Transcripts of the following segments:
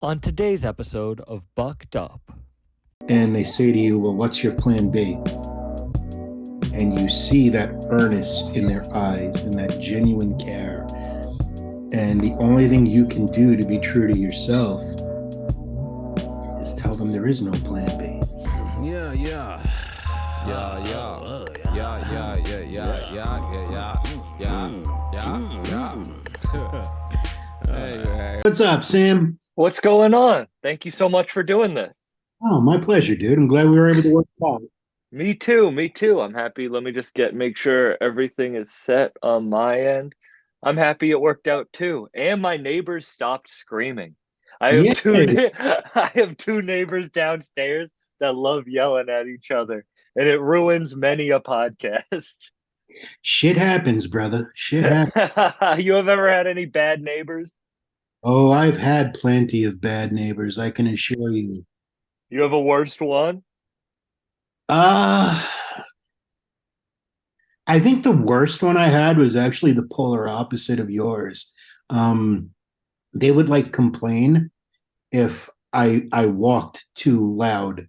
On today's episode of Bucked Up. And they say to you, well, what's your plan B? And you see that earnest in their eyes and that genuine care. And the only thing you can do to be true to yourself is tell them there is no plan B. Yeah, yeah. Yeah, yeah. Yeah, yeah, yeah, yeah, yeah, yeah, yeah, yeah. Hey, What's up, Sam? What's going on? Thank you so much for doing this. Oh, my pleasure, dude. I'm glad we were able to work it out. Me too, me too. I'm happy. Let me just make sure everything is set on my end. I'm happy it worked out too. And my neighbors stopped screaming. I have Yeah, I have two neighbors downstairs that love yelling at each other, and it ruins many a podcast. shit happens, brother. Shit happens. You have ever had any bad neighbors? Oh, I've had plenty of bad neighbors, I can assure you. You have a worst one? Uh, I think the worst one I had was actually the polar opposite of yours. Um, they would like complain if I walked too loud,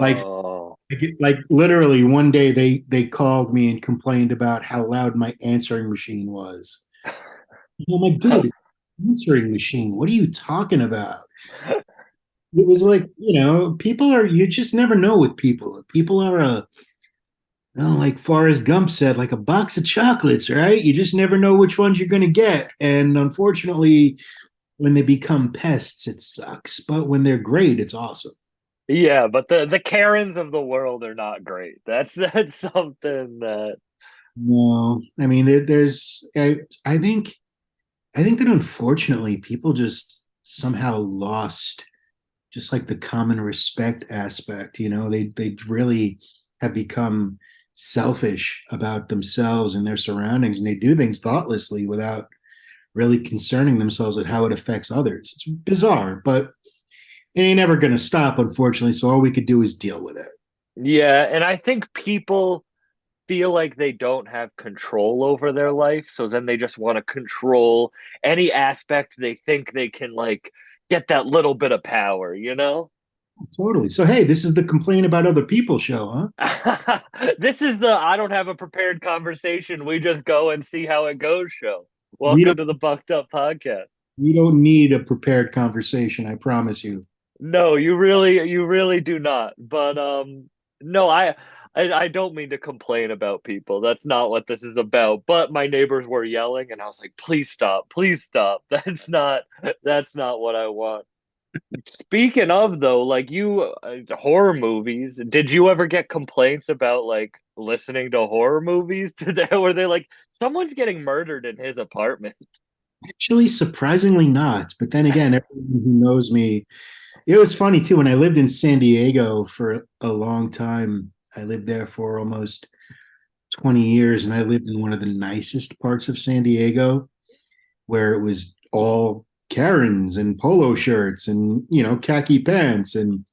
like Oh. like literally one day they called me and complained about how loud my answering machine was. And I'm like, dude, it's an answering machine. What are you talking about? It was like, people are, you just never know with people. People are like Forrest Gump said, like a box of chocolates, right? You just never know which ones you're going to get. And unfortunately, when they become pests, it sucks. But when they're great, it's awesome. Yeah, but the Karens of the world are not great. That's something that No, I mean, I think, I think that unfortunately, people just somehow lost just like the common respect aspect. They really have become selfish about themselves and their surroundings, and they do things thoughtlessly without really concerning themselves with how it affects others. It's bizarre, but it ain't ever going to stop, unfortunately. So all we could do is deal with it. yeah, and I think people feel like they don't have control over their life, so then they just want to control any aspect they think they can like get that little bit of power, you know? Totally. So, hey, this is the complain about other people show, huh? This is the I don't have a prepared conversation. We just go and see how it goes show. We Welcome don't to the Bucked Up Podcast. we don't need a prepared conversation, I promise you. No, you really do not. But no, I don't mean to complain about people. That's not what this is about. But my neighbors were yelling and I was like, "Please stop. Please stop." That's not what I want. Speaking of though, like horror movies, did you ever get complaints about like listening to horror movies? Were they like someone's getting murdered in his apartment? Actually, surprisingly not. But then again, everyone who knows me, it was funny too. When I lived in San Diego for a long time, I lived there for almost 20 years, and I lived in one of the nicest parts of San Diego where it was all Karens and polo shirts and, khaki pants. And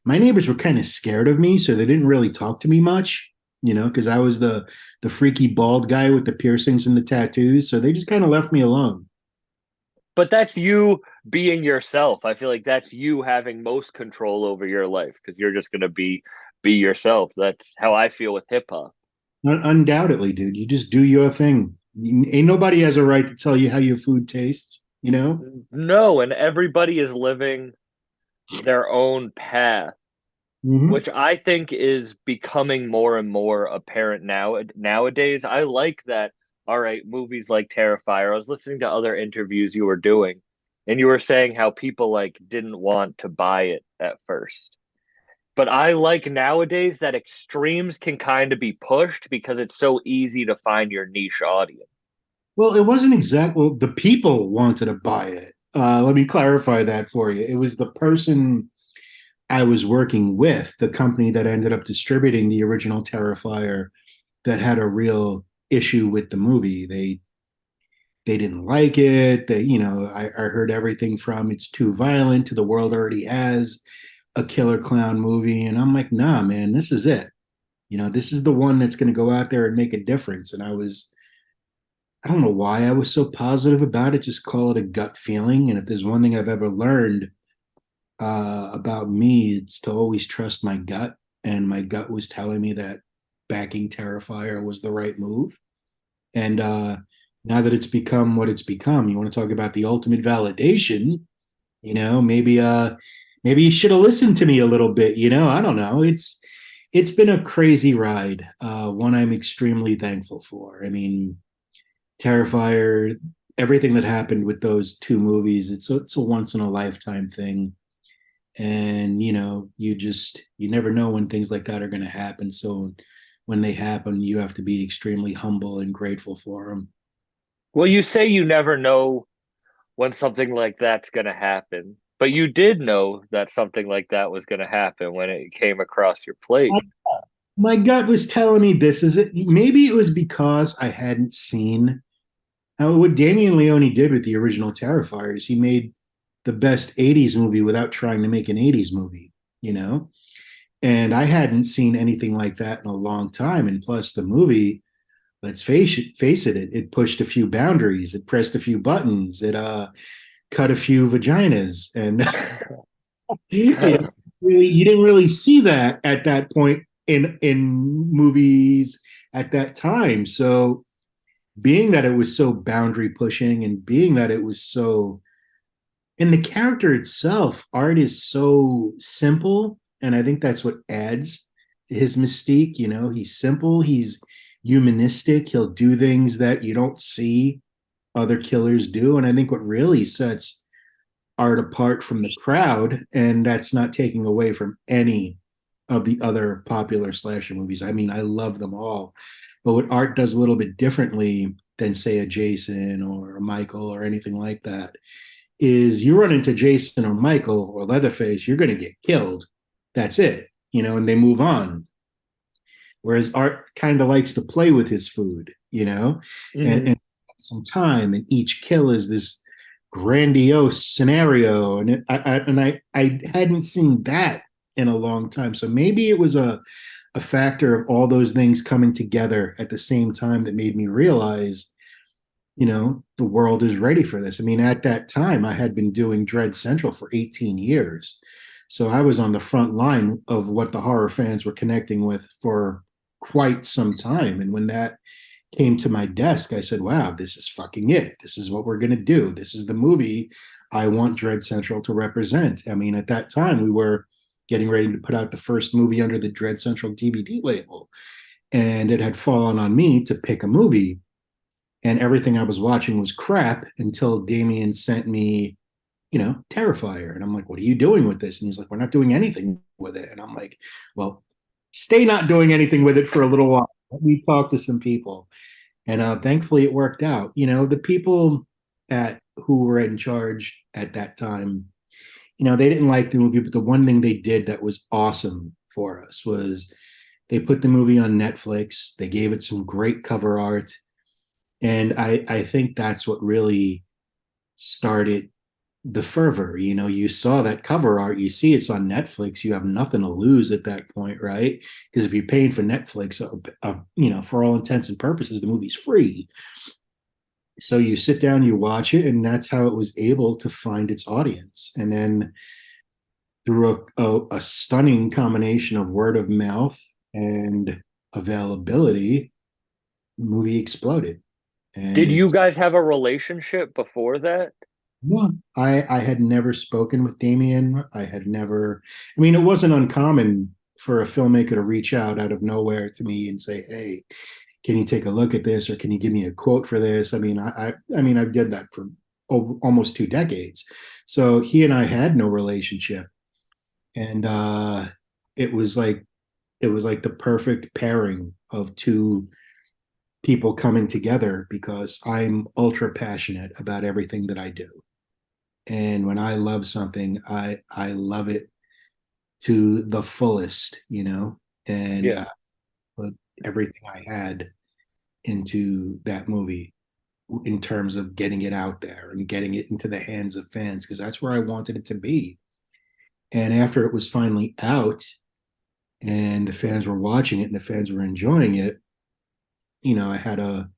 my neighbors were kind of scared of me, so they didn't really talk to me much, because I was the freaky bald guy with the piercings and the tattoos. So they just kind of left me alone. But that's you being yourself. I feel like that's you having most control over your life because you're just gonna be yourself. That's how I feel with hip hop. Undoubtedly, dude. You just do your thing. Ain't nobody has a right to tell you how your food tastes. No, and everybody is living their own path, Hmm. which I think is becoming more and more apparent nowadays. I like that. All right, movies like Terrifier. I was listening to other interviews you were doing, and you were saying how people like didn't want to buy it at first. But I like nowadays that extremes can kind of be pushed because it's so easy to find your niche audience. Well, it wasn't exact. Well, the people wanted to buy it. Let me clarify that for you. It was the person I was working with, the company that ended up distributing the original Terrifier, that had a real issue with the movie. They didn't like it. I heard everything from it's too violent to the world already has a killer clown movie, and I'm like, nah, man, this is it. This is the one that's going to go out there and make a difference. And I don't know why I was so positive about it. Just call it a gut feeling. And if there's one thing I've ever learned about me, it's to always trust my gut. And my gut was telling me that backing Terrifier was the right move. And now that it's become what it's become, you want to talk about the ultimate validation, maybe you should have listened to me a little bit, I don't know. It's been a crazy ride, one I'm extremely thankful for. I mean, Terrifier, everything that happened with those two movies, it's a once in a lifetime thing. And you never know when things like that are going to happen. So when they happen, you have to be extremely humble and grateful for them. Well, you say you never know when something like that's going to happen, but you did know that something like that was going to happen when it came across your plate. My gut was telling me this is it. Maybe it was because I hadn't seen what Damien Leone did with the original Terrifiers. He made the best 80s movie without trying to make an 80s movie, you know? And I hadn't seen anything like that in a long time. And plus, the movie, let's face it pushed a few boundaries, it pressed a few buttons, it cut a few vaginas. And you didn't really see that at that point in movies at that time. So being that it was so boundary pushing and being that it was so and the character itself, art is so simple, and I think that's what adds to his mystique. He's simple, he's humanistic, he'll do things that you don't see other killers do. And I think what really sets art apart from the crowd, and that's not taking away from any of the other popular slasher movies. I mean, I love them all. But what art does a little bit differently than, say, a Jason or a Michael or anything like that is you run into Jason or Michael or Leatherface, you're going to get killed. That's it, and they move on. Whereas art kind of likes to play with his food, and some time, and each kill is this grandiose scenario. And I hadn't seen that in a long time. So maybe it was a factor of all those things coming together at the same time that made me realize the world is ready for this. I mean, at that time, I had been doing Dread Central for 18 years. So I was on the front line of what the horror fans were connecting with for quite some time. And when that came to my desk, I said, wow, this is fucking it. This is what we're going to do. This is the movie I want Dread Central to represent. I mean, at that time, we were getting ready to put out the first movie under the Dread Central DVD label. And it had fallen on me to pick a movie. And everything I was watching was crap until Damien sent me, Terrifier. And I'm like, what are you doing with this? And he's like, we're not doing anything with it. And I'm like, well, stay not doing anything with it for a little while. Let me talk to some people. And thankfully it worked out. The people who were in charge at that time, they didn't like the movie, but the one thing they did that was awesome for us was they put the movie on Netflix. They gave it some great cover art. And I think that's what really started the fervor. You saw that cover art, you see it's on Netflix, you have nothing to lose at that point, right? Because if you're paying for Netflix, for all intents and purposes, the movie's free. So you sit down, you watch it, and that's how it was able to find its audience. And then through a stunning combination of word of mouth and availability, the movie exploded. And Did you guys have a relationship before that? Yeah, I had never spoken with Damien. I mean, it wasn't uncommon for a filmmaker to reach out of nowhere to me and say, hey, can you take a look at this? Or can you give me a quote for this? I mean, I did that for almost 2 decades. So he and I had no relationship. And it was like the perfect pairing of two people coming together because I'm ultra passionate about everything that I do. And when I love something, I love it to the fullest, and put everything I had into that movie in terms of getting it out there and getting it into the hands of fans, because that's where I wanted it to be. And after it was finally out and the fans were watching it and the fans were enjoying it, I had a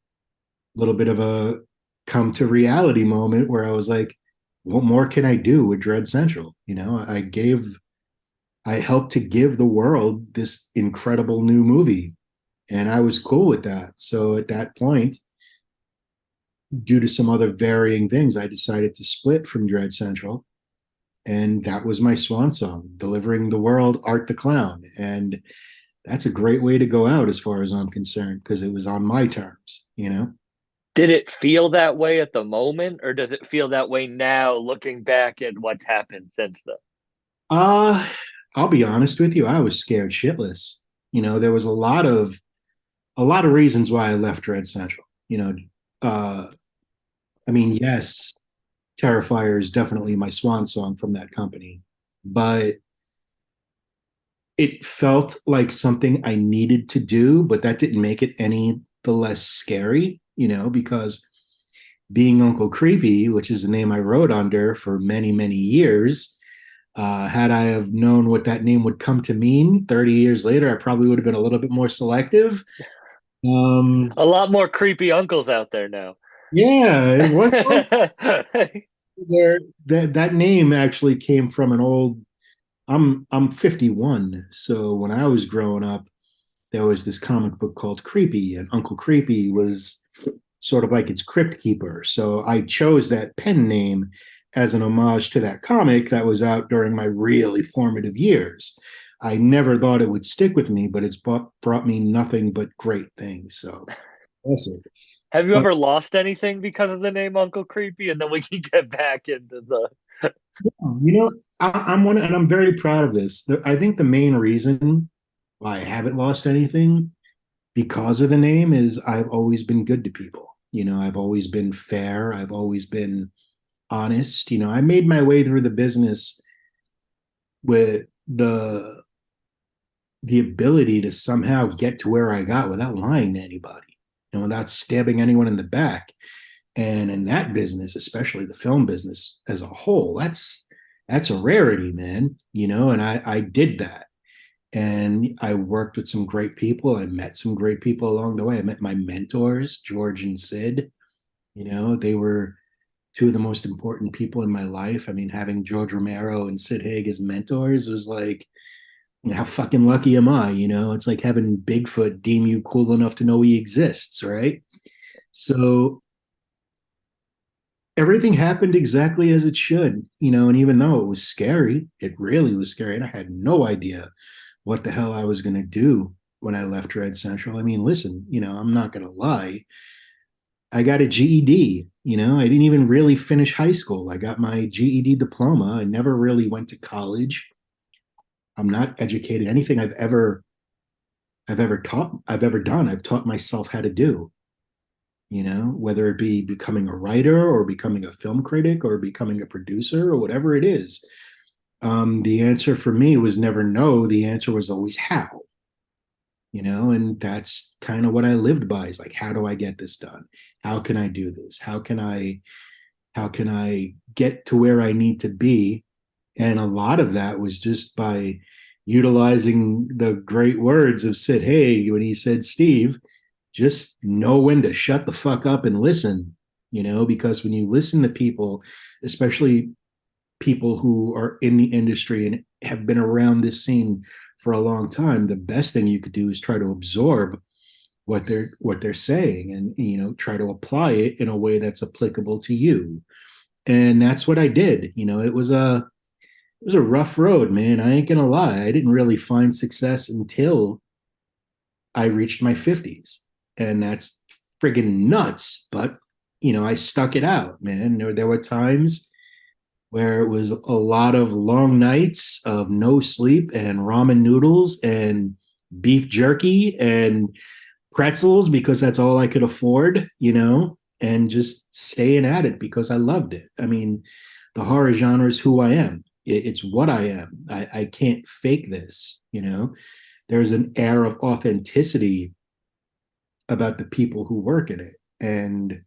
little bit of a come to reality moment where I was like, what more can I do with Dread Central? I helped to give the world this incredible new movie, and I was cool with that. So at that point, due to some other varying things, I decided to split from Dread Central, and that was my swan song, delivering the world Art the Clown. And that's a great way to go out as far as I'm concerned, because it was on my terms, you know? Did it feel that way at the moment, or does it feel that way now, looking back at what's happened since then? Uh, I'll be honest with you, I was scared shitless. There was a lot of reasons why I left Dread Central. Uh, I mean, yes, Terrifier is definitely my swan song from that company, but it felt like something I needed to do, but that didn't make it any the less scary, because being Uncle Creepy, which is the name I wrote under for many, many years, had I have known what that name would come to mean 30 years later, I probably would have been a little bit more selective. A lot more creepy uncles out there now. Yeah, it was there. That name actually came from an old. I'm 51, so when I was growing up, there was this comic book called Creepy, and Uncle Creepy was sort of like its crypt keeper. So I chose that pen name as an homage to that comic that was out during my really formative years. I never thought it would stick with me, but it's brought me nothing but great things. So that's it. Have you But ever lost anything because of the name Uncle Creepy? And then we can get back into the. I'm one, and I'm very proud of this. I think the main reason why I haven't lost anything because of the name is I've always been good to people. I've always been fair. I've always been honest. I made my way through the business with the ability to somehow get to where I got without lying to anybody and without stabbing anyone in the back. And in that business, especially the film business as a whole, that's a rarity, man. And I did that. And I worked with some great people. I met some great people along the way. I met my mentors, George and Sid. They were two of the most important people in my life. I mean, having George Romero and Sid Haig as mentors was like, how fucking lucky am I? It's like having Bigfoot deem you cool enough to know he exists, right? So everything happened exactly as it should, and even though it was scary, it really was scary. And I had no idea what the hell I was going to do when I left Red Central. I mean, listen, I'm not going to lie. I got a GED. I didn't even really finish high school. I got my GED diploma. I never really went to college. I'm not educated. Anything I've ever done, I've taught myself how to do. Whether it be becoming a writer or becoming a film critic or becoming a producer or whatever it is. The answer for me was never no. The answer was always how. And that's kind of what I lived by. Is like, how do I get this done? How can I do this? How can I get to where I need to be? And a lot of that was just by utilizing the great words of Sid Haig when he said, Steve, just know when to shut the fuck up and listen, because when you listen to people, especially people who are in the industry and have been around this scene for a long time, the best thing you could do is try to absorb what they're saying and try to apply it in a way that's applicable to you. And that's what I did. It was a rough road, man. I ain't gonna lie. I didn't really find success until I reached my 50s. And that's friggin' nuts. But, I stuck it out, man. There were times where it was a lot of long nights of no sleep and ramen noodles and beef jerky and pretzels because that's all I could afford, and just staying at it because I loved it. I mean, the horror genre is who I am. It's what I am. I can't fake this, There's an air of authenticity about the people who work in it. And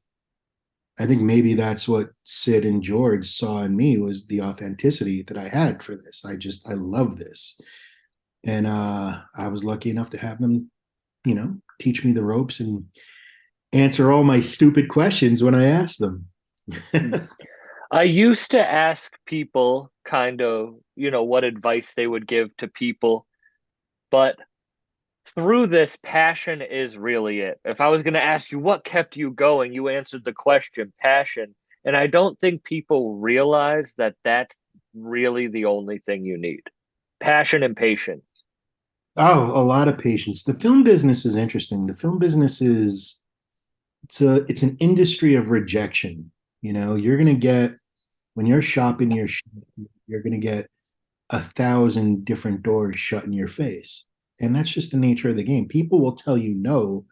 I think maybe that's what Sid and George saw in me was the authenticity that I had for this. I love this. And I was lucky enough to have them, teach me the ropes and answer all my stupid questions when I ask them. I used to ask people kind of, what advice they would give to people, but through this, passion is really it. If I was going to ask you what kept you going, you answered the question, passion. And I don't think people realize that that's really the only thing you need. Passion and patience. Oh, a lot of patience. The film business is interesting. The film business is it's an industry of rejection. You're gonna get when you're shopping your you're gonna get 1,000 different doors shut in your face. And that's just the nature of the game. People will tell you no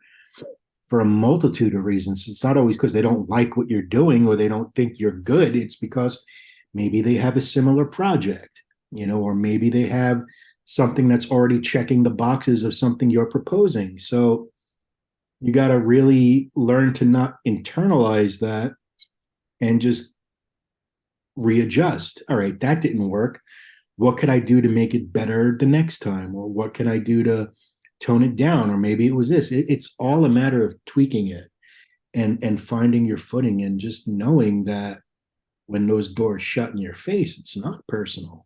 for a multitude of reasons. It's not always because they don't like what you're doing or they don't think you're good. It's because maybe they have a similar project, or maybe they have something that's already checking the boxes of something you're proposing. So you got to really learn to not internalize that and just readjust. All right, that didn't work. What could I do to make it better the next time? Or what can I do to tone it down? Or maybe it was this. It's all a matter of tweaking it and finding your footing and just knowing that when those doors shut in your face, it's not personal.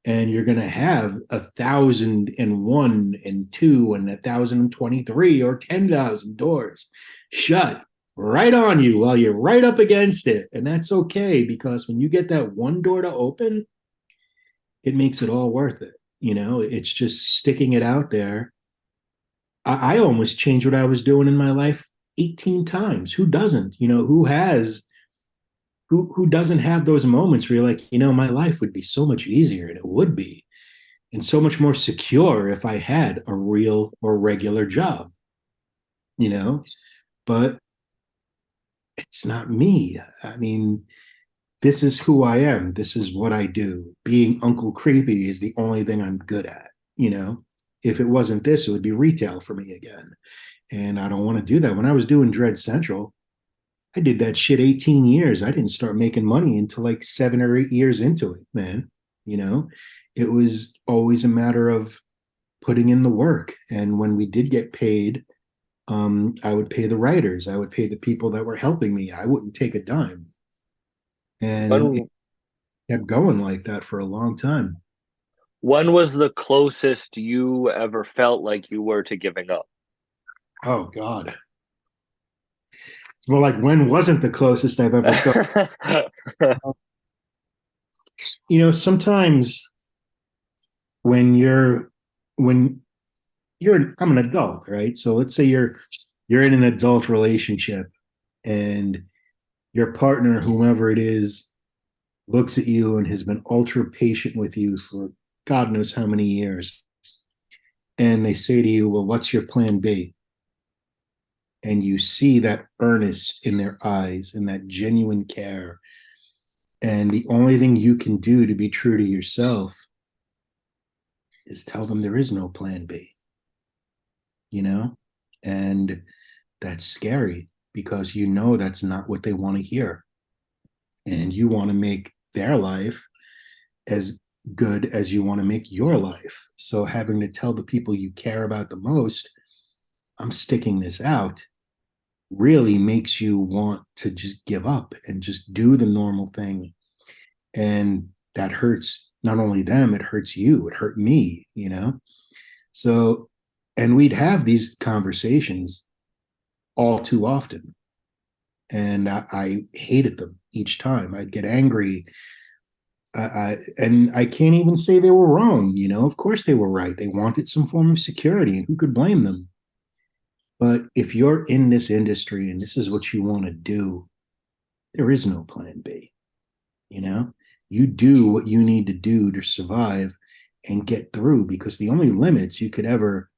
And you're going to have 1,001 and two and 1,023 or 10,000 doors shut right on you while you're right up against it. And that's okay, because when you get that one door to open, it makes it all worth it. It's just sticking it out there. I almost changed what I was doing in my life 18 times. Who doesn't? Who doesn't have those moments where you're like, my life would be so much easier, and it would be, and so much more secure if I had a real or regular job, but it's not me. I mean, this is who I am. This is what I do. Being Uncle Creepy is the only thing I'm good at. If it wasn't this, it would be retail for me again. And I don't want to do that. When I was doing Dread Central, I did that shit 18 years. I didn't start making money until like 7 or 8 years into it, man. It was always a matter of putting in the work. And when we did get paid, I would pay the writers. I would pay the people that were helping me. I wouldn't take a dime. And it When kept going like that for a long time. when was the closest you ever felt like you were to giving up? Oh God. It's more like when wasn't the closest I've ever felt. Sometimes when I'm an adult, right? So let's say you're in an adult relationship and your partner, whomever it is, looks at you and has been ultra patient with you for God knows how many years. And they say to you, well, what's your plan B? And you see that earnest in their eyes and that genuine care. And the only thing you can do to be true to yourself is tell them there is no plan B, And that's scary because that's not what they want to hear. And you want to make their life as good as you want to make your life. So having to tell the people you care about the most, I'm sticking this out, really makes you want to just give up and just do the normal thing. And that hurts not only them, it hurts you. It hurt me, So, and we'd have these conversations all too often. And I hated them each time. I'd get angry. And I can't even say they were wrong. Of course they were right. They wanted some form of security, and who could blame them? But if you're in this industry and this is what you want to do, there is no plan B. You do what you need to do to survive and get through, because the only limits you could ever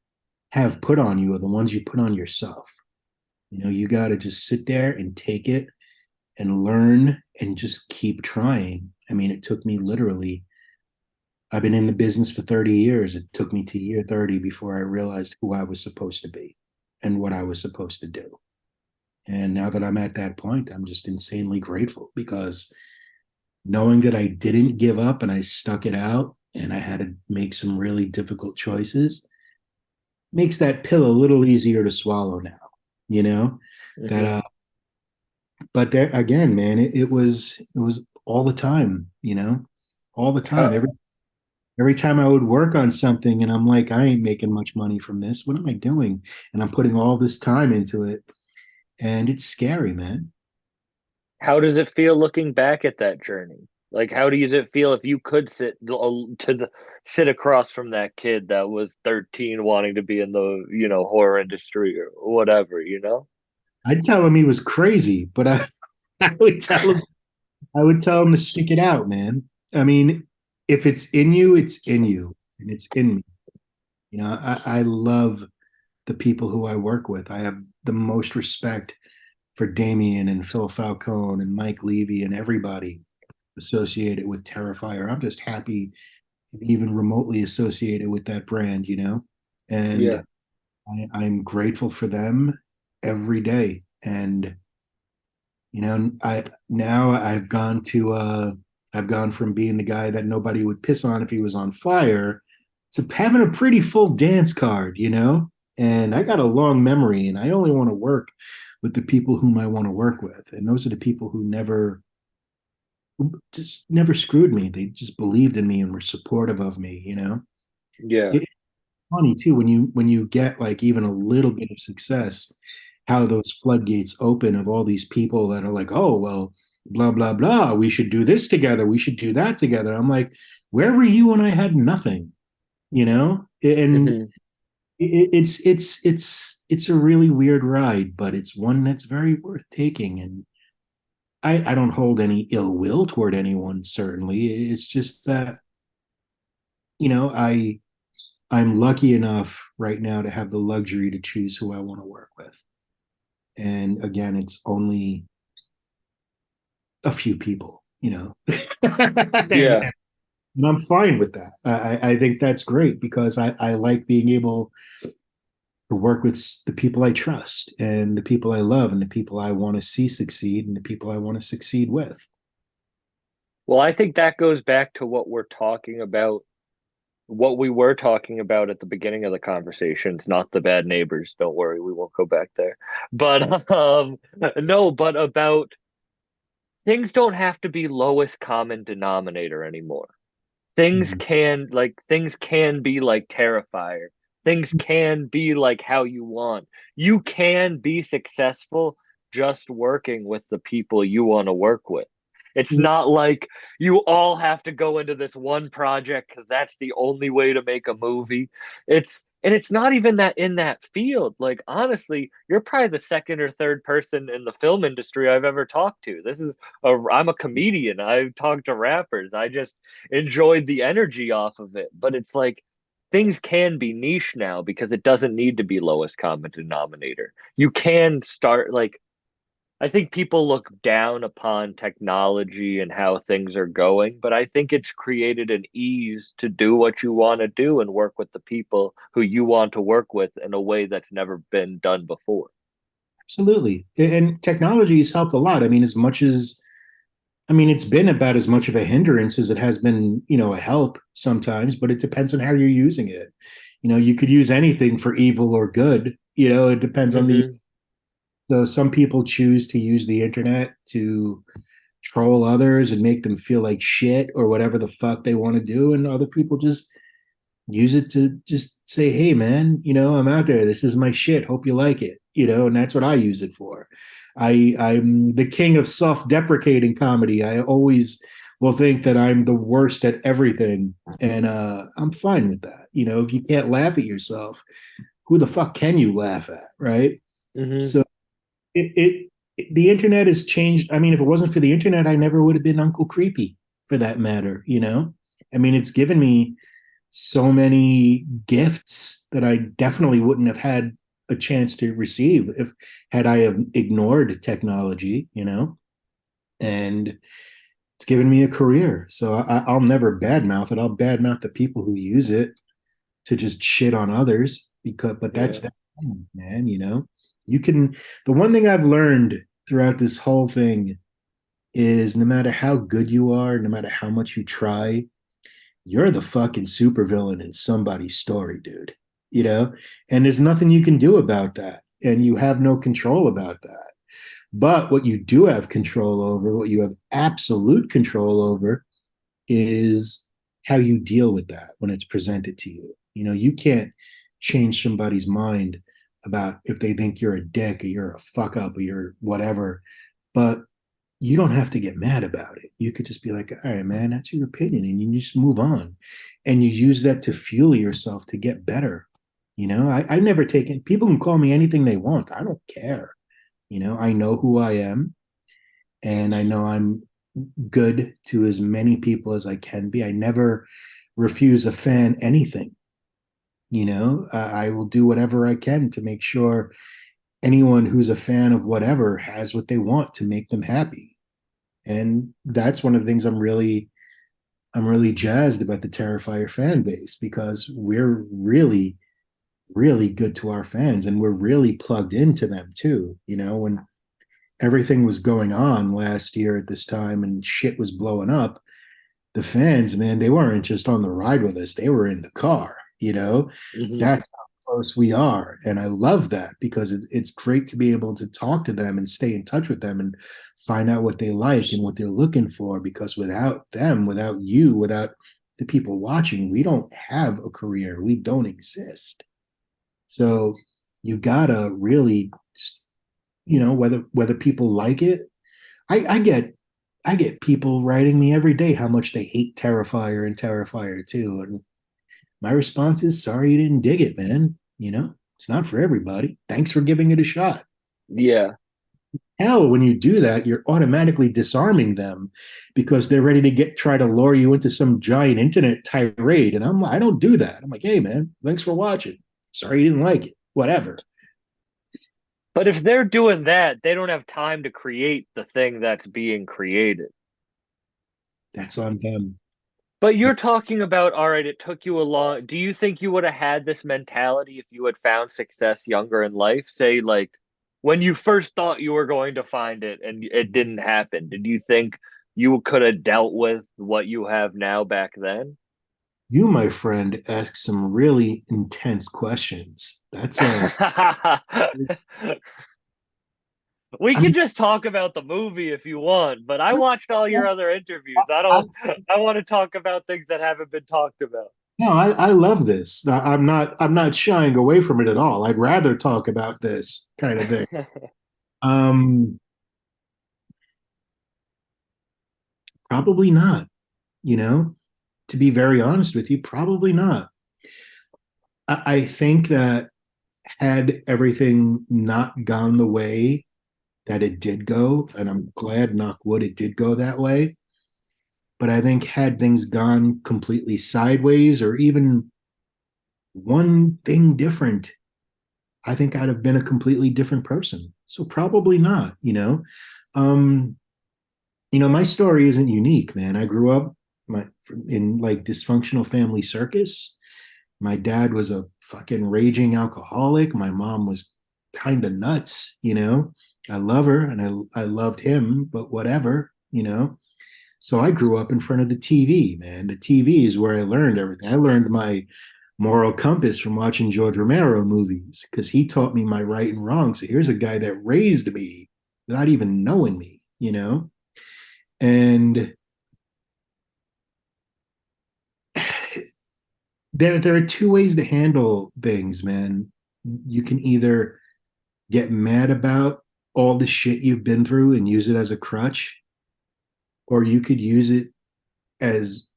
have put on you are the ones you put on yourself. You got to just sit there and take it and learn and just keep trying. I mean, it took me literally, I've been in the business for 30 years. It took me to year 30 before I realized who I was supposed to be and what I was supposed to do. And now that I'm at that point, I'm just insanely grateful, because knowing that I didn't give up and I stuck it out and I had to make some really difficult choices makes that pill a little easier to swallow now, that Hmm. but there again, man, it was all the time, all the time. How, Every time I would work on something and I'm like, I ain't making much money from this. What am I doing? And I'm putting all this time into it. And it's scary, man. how does it feel looking back at that journey? Like, how does it feel if you could sit across from that kid that was 13 wanting to be in the, horror industry or whatever, you know? I'd tell him he was crazy, but I would tell him I would tell him to stick it out, man. I mean, if it's in you, it's in you. And it's in me. I love the people who I work with. I have the most respect for Damien and Phil Falcone and Mike Levy and everybody associated with Terrifier. I'm just happy to be even remotely associated with that brand. Yeah. And I'm grateful for them every day. And I now I've gone from being the guy that nobody would piss on if he was on fire to having a pretty full dance card. And I got a long memory and I only want to work with the people whom I want to work with. And those are the people who just never screwed me. They just believed in me and were supportive of me. Yeah. It's funny too when you get like even a little bit of success, how those floodgates open of all these people that are like, oh well, blah blah blah. We should do this together. We should do that together. I'm like, where were you when I had nothing? And Hmm. it's a really weird ride, but it's one that's very worth taking. And I don't hold any ill will toward anyone. Certainly, it's just that you know I I'm lucky enough right now to have the luxury to choose who I want to work with. And again, it's only a few people. and, Yeah. and I'm fine with that. I think that's great because I like being able to work with the people I trust and the people I love and the people I want to see succeed and the people I want to succeed with. Well, I think that goes back to what we were talking about at the beginning of the conversations, not the bad neighbors. Don't worry, we won't go back there. But no, but about things don't have to be lowest common denominator anymore. Mhm. Things can be like Terrifier. Things can be like how you want. You can be successful just working with the people you want to work with. It's not like you all have to go into this one project because that's the only way to make a movie. It's not even that in that field. Like honestly, you're probably the second or third person in the film industry I've ever talked to. I'm a comedian. I've talked to rappers. I just enjoyed the energy off of it. But it's like things can be niche now because it doesn't need to be lowest common denominator. You can start like I think people look down upon technology and how things are going, but I think it's created an ease to do what you want to do and work with the people who you want to work with in a way that's never been done before. Absolutely. And technology has helped a lot. It's been about as much of a hindrance as it has been, a help sometimes, but it depends on how you're using it. You could use anything for evil or good. It depends on the. Hmm. So some people choose to use the internet to troll others and make them feel like shit or whatever the fuck they want to do. And other people just use it to just say, hey, man, I'm out there. This is my shit. Hope you like it, and that's what I use it for. I'm the king of self-deprecating comedy. I always will think that I'm the worst at everything, and I'm fine with that. If you can't laugh at yourself, who the fuck can you laugh at, right? Hmm. So the internet has changed. If it wasn't for the internet, I never would have been Uncle Creepy, for that matter. It's given me so many gifts that I definitely wouldn't have had a chance to receive if had I have ignored technology. And it's given me a career. So I'll never badmouth it. I'll badmouth the people who use it to just shit on others but that's Yeah. that thing, man. You can the one thing I've learned throughout this whole thing is no matter how good you are, no matter how much you try, you're the fucking supervillain in somebody's story, dude. You know, and there's nothing you can do about that. and you have no control about that. But what you do have control over, what you have absolute control over, is how you deal with that when it's presented to you. You know, you can't change somebody's mind about if they think you're a dick or you're a fuck up or you're whatever, but you don't have to get mad about it. You could just be like, all right, man, that's your opinion. And you just move on. And you use that to fuel yourself to get better. You know, I never take it. People can call me anything they want. I don't care. You know, I know who I am and I know I'm good to as many people as I can be. I never refuse a fan anything. You know, I will do whatever I can to make sure anyone who's a fan of whatever has what they want to make them happy. And that's one of the things I'm really jazzed about the Terrifier fan base because we're really, really good to our fans and we're really plugged into them too. You know, when everything was going on last year at this time and shit was blowing up, the fans, man, they weren't just on the ride with us, they were in the car, you know? Mm-hmm. That's how close we are. And I love that because it's great to be able to talk to them and stay in touch with them and find out what they like and what they're looking for. Because without them, without you, without the people watching, we don't have a career. We don't exist. So you gotta really just, you know, whether people like it. I get people writing me every day how much they hate Terrifier and Terrifier 2. And my response is sorry you didn't dig it, man. You know, it's not for everybody. Thanks for giving it a shot. Yeah. Hell, when you do that, you're automatically disarming them because they're ready to try to lure you into some giant internet tirade. And I don't do that. I'm like, hey man, thanks for watching. Sorry you didn't like it. Whatever. But if they're doing that, they don't have time to create the thing that's being created. That's on them. But you're talking about, all right, it took you a long. Do you think you would have had this mentality if you had found success younger in life? Say, like, when you first thought you were going to find it and it didn't happen, did you think you could have dealt with what you have now back then? You, my friend, ask some really intense questions. That's We I'm, could just talk about the movie if you want, but I watched all your other interviews. I, I want to talk about things that haven't been talked about. no, I love this. I'm not shying away from it at all. I'd rather talk about this kind of thing. Um, Probably not, you know, to be very honest with you, probably not. I think that had everything not gone the way that it did go, and I'm glad, knock wood, it did go that way. But I think had things gone completely sideways or even one thing different, I think I'd have been a completely different person. So probably not, you know. Um, you know, my story isn't unique, man. I grew up my in like dysfunctional family circus. My dad was a fucking raging alcoholic. My mom was kind of nuts, you know. I love her and I loved him, but whatever, you know. So I grew up in front of the TV, man. The TV is where I learned everything. I learned my moral compass from watching George Romero movies because he taught me my right and wrong. So here's a guy that raised me without even knowing me, you know? And there are two ways to handle things, man. You can either get mad about all the shit you've been through and use it as a crutch, or you could use it as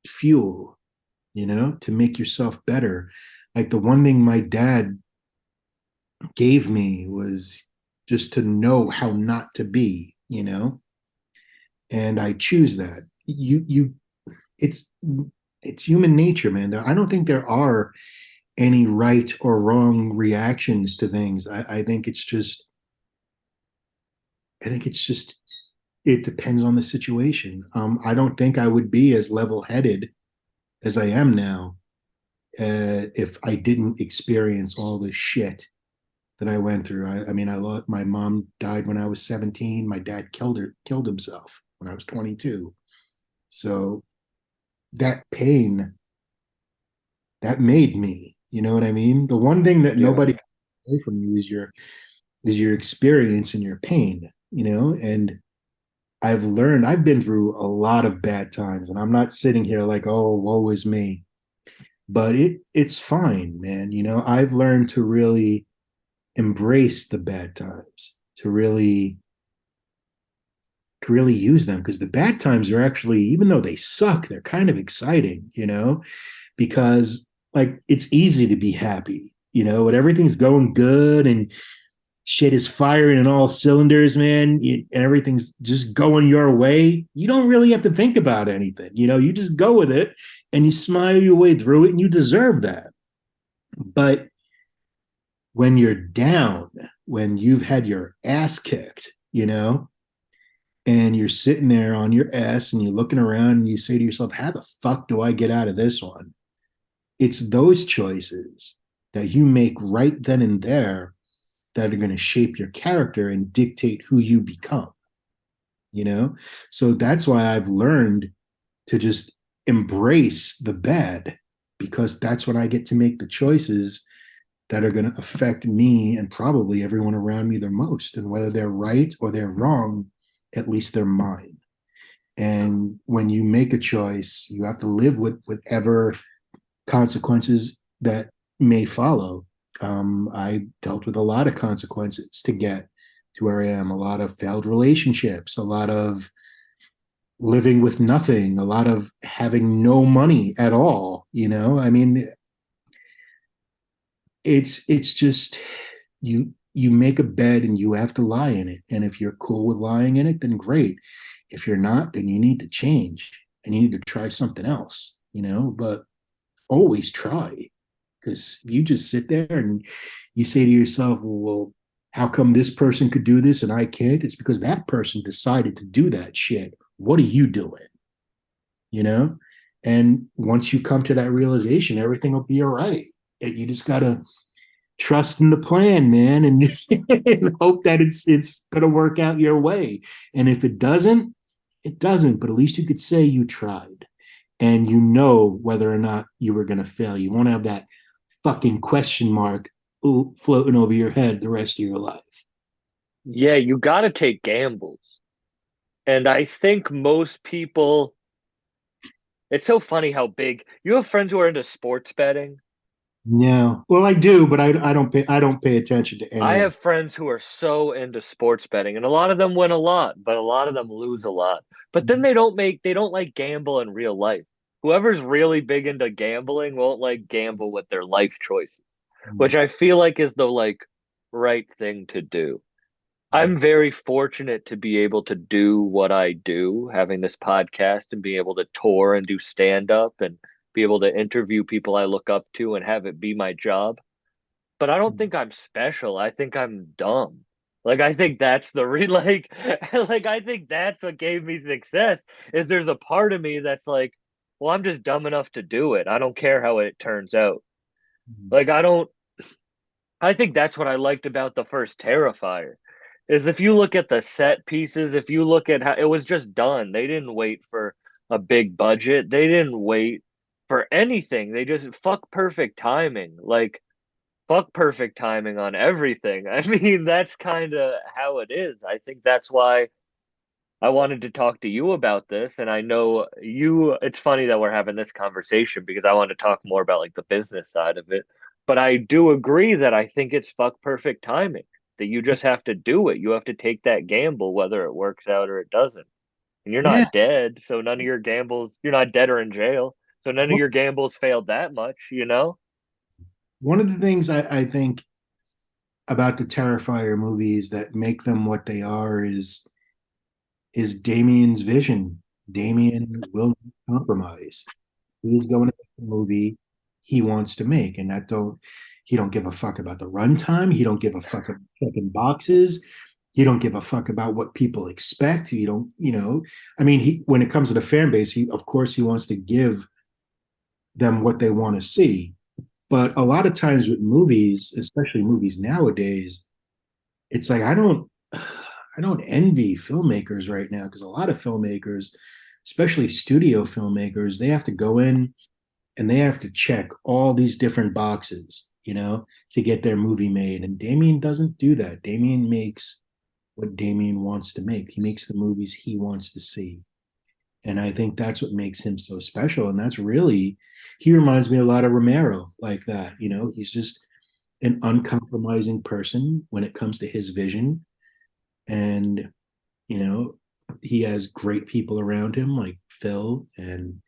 fuel, you know, to make yourself better. Like the one thing my dad gave me was just to know how not to be, you know, and I choose that. It's it's human nature, man. I don't think there are any right or wrong reactions to things. I think it's just it depends on the situation. I don't think I would be as level-headed as I am now if I didn't experience all the shit that I went through. I mean, I lost my mom died when I was 17. My dad killed himself when I was 22. So that pain that made me, you know what I mean? The one thing that Yeah. nobody can away from you is your experience and your pain, and I've been through a lot of bad times, and I'm not sitting here like, oh, woe is me. But it's fine, man. I've learned to really embrace the bad times, to really use them, because the bad times are actually, even though they suck, they're kind of exciting, because like it's easy to be happy, when everything's going good and shit is firing in all cylinders, man, and everything's just going your way. You don't really have to think about anything. You just go with it and you smile your way through it, and you deserve that. But when you're down, when you've had your ass kicked, and you're sitting there on your ass and you're looking around and you say to yourself, how the fuck do I get out of this one? It's those choices that you make right then and there that are going to shape your character and dictate who you become, So that's why I've learned to just embrace the bad, because that's when I get to make the choices that are going to affect me and probably everyone around me the most. And whether they're right or they're wrong, at least they're mine. And when you make a choice, you have to live with whatever consequences that may follow. I dealt with a lot of consequences to get to where I am, a lot of failed relationships, a lot of living with nothing, a lot of having no money at all. I mean, it's just you make a bed and you have to lie in it. And if you're cool with lying in it, then great. If you're not, then you need to change and you need to try something else, but always try. Because if you just sit there and you say to yourself, well, how come this person could do this and I can't? It's because that person decided to do that shit. What are you doing? And once you come to that realization, everything will be all right. You just got to trust in the plan, man, and, and hope that it's going to work out your way. And if it doesn't, it doesn't. But at least you could say you tried, and whether or not you were going to fail. You won't have that fucking question mark floating over your head the rest of your life. Yeah, you got to take gambles. And I think most people, it's so funny how big, you have friends who are into sports betting. No, well, I do, but I don't pay attention to any. I have friends who are so into sports betting, and a lot of them win a lot, but a lot of them lose a lot. But then they don't like gamble in real life. Whoever's really big into gambling won't like gamble with their life choices, which I feel like is the like right thing to do. I'm very fortunate to be able to do what I do, having this podcast and be able to tour and do stand up and be able to interview people I look up to and have it be my job. But I don't think I'm special. I think I'm dumb. Like I think that's the like I think that's what gave me success is there's a part of me that's like, well, I'm just dumb enough to do it. I don't care how it turns out. Like I think that's what I liked about the first Terrifier is if you look at the set pieces, if you look at how it was just done, they didn't wait for a big budget. They didn't wait for anything. They just fuck perfect timing. Like fuck perfect timing on everything. I mean, that's kind of how it is. I think that's why I wanted to talk to you about this. And I know it's funny that we're having this conversation because I want to talk more about like the business side of it. But I do agree that I think it's fuck perfect timing, that you just have to do it. You have to take that gamble, whether it works out or it doesn't. And you're Yeah. not dead. So none of your gambles, you're not dead or in jail. So none of your gambles failed that much. One of the things I think about the Terrifier movies that make them what they are is Damien's vision. Damien will not compromise. He's going to make the movie he wants to make, and he don't give a fuck about the runtime. He don't give a fuck about checking boxes. He don't give a fuck about what people expect. You don't, I mean, when it comes to the fan base, of course he wants to give them what they want to see. But a lot of times with movies, especially movies nowadays, it's like I don't envy filmmakers right now because a lot of filmmakers, especially studio filmmakers, they have to go in and they have to check all these different boxes, to get their movie made. And Damien doesn't do that. Damien makes what Damien wants to make. He makes the movies he wants to see. And I think that's what makes him so special. And that's really, he reminds me a lot of Romero like that. He's just an uncompromising person when it comes to his vision. And, he has great people around him like Phil and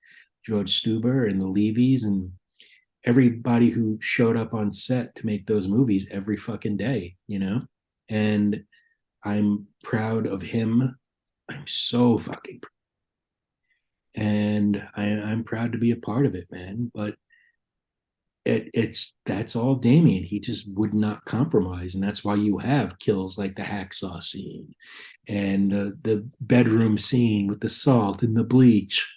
George Stuber and the Levies and everybody who showed up on set to make those movies every fucking day, And I'm proud of him. I'm so fucking proud. And I'm proud to be a part of it, man. But that's all Damien. He just would not compromise, and that's why you have kills like the hacksaw scene and the bedroom scene with the salt and the bleach.